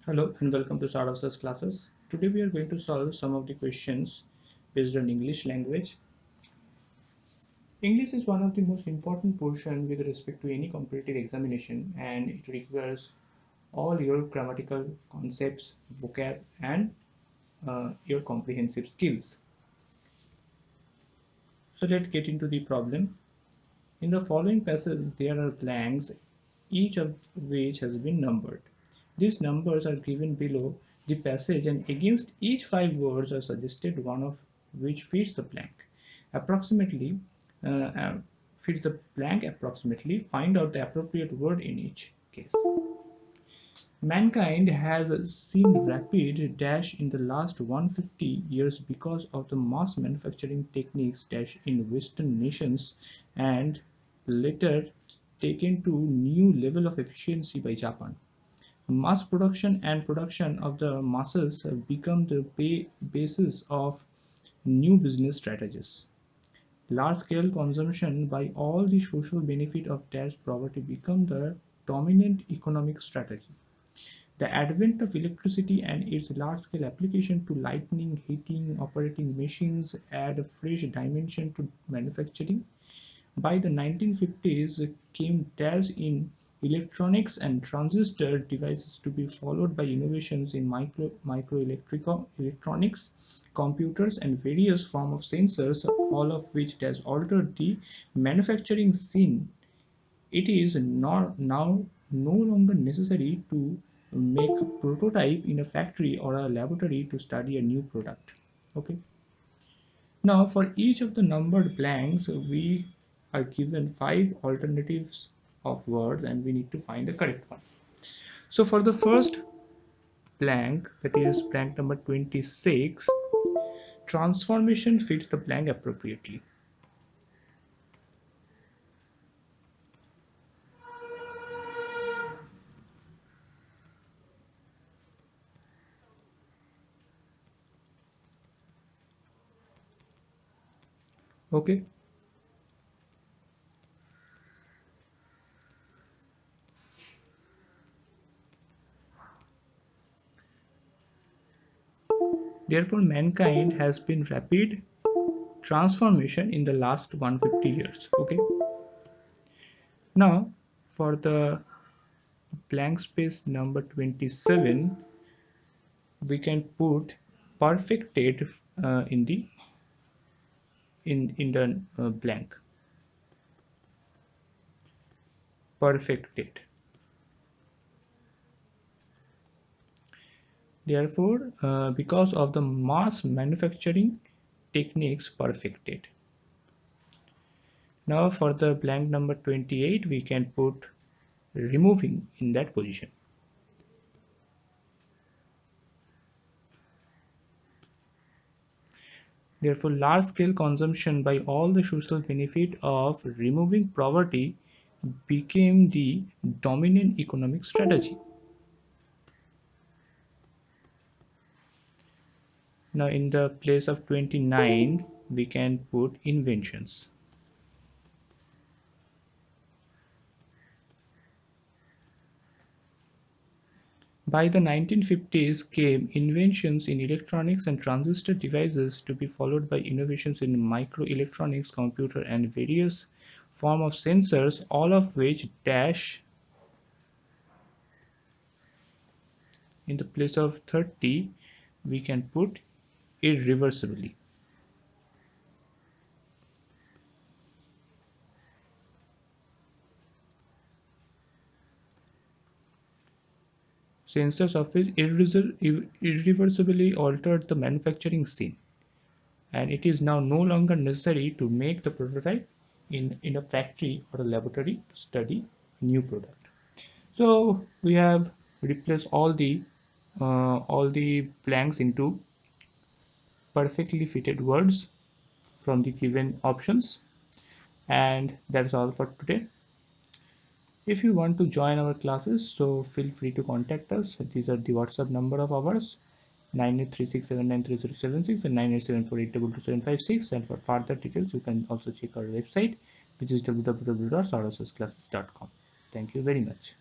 Hello and welcome to SSC classes. Today we are going to solve some of the questions based on English language. English is one of the most important portion with respect to any competitive examination, and it requires all your grammatical concepts, vocab, and your comprehensive skills. So let's get into the problem. In the following passage, there are blanks, each of which has been numbered. These numbers are given below the passage, and against each 5 words are suggested one of which fits the blank. Approximately, uh, uh, fits the blank approximately. Find out the appropriate word in each case. Mankind has seen rapid dash in the last 150 years because of the mass manufacturing techniques dash in Western nations and later taken to new level of efficiency by Japan. Mass production and production of the masses have become the basis of new business strategies. Large-scale consumption by all the social benefit of dash poverty become the dominant economic strategy. The advent of electricity and its large-scale application to lighting, heating, operating machines add a fresh dimension to manufacturing. By the 1950s came dash in electronics and transistor devices, to be followed by innovations in microelectronics, computers, and various forms of sensors, all of which has altered the manufacturing scene. It is now no longer necessary to make a prototype in a factory or a laboratory to study a new product. Okay. Now for each of the numbered blanks, we are given 5 alternatives of words and we need to find the correct one. So for the first blank, that is blank number 26, transformation fits the blank appropriately. Okay. Therefore, mankind has been rapid transformation in the last 150 years. Okay. Now for the blank space number 27, we can put perfected in the blank. Perfected. Therefore, because of the mass manufacturing techniques perfected. Now for the blank number 28, we can put removing in that position. Therefore, large-scale consumption by all the social benefit of removing poverty became the dominant economic strategy. Now in the place of 29, we can put inventions. By the 1950s came inventions in electronics and transistor devices, to be followed by innovations in microelectronics, computer, and various form of sensors, all of which dash in the place of 30 we can put irreversibly. Sensors of which irreversibly altered the manufacturing scene, and it is now no longer necessary to make the prototype in a factory or a laboratory to study a new product. So we have replaced all the blanks into perfectly fitted words from the given options, and that's all for today. If you want to join our classes, so feel free to contact us. These are the WhatsApp number of ours: 9836793076 and 9874822756. And for further details, you can also check our website, which is www.sarasasclasses.com. Thank you very much.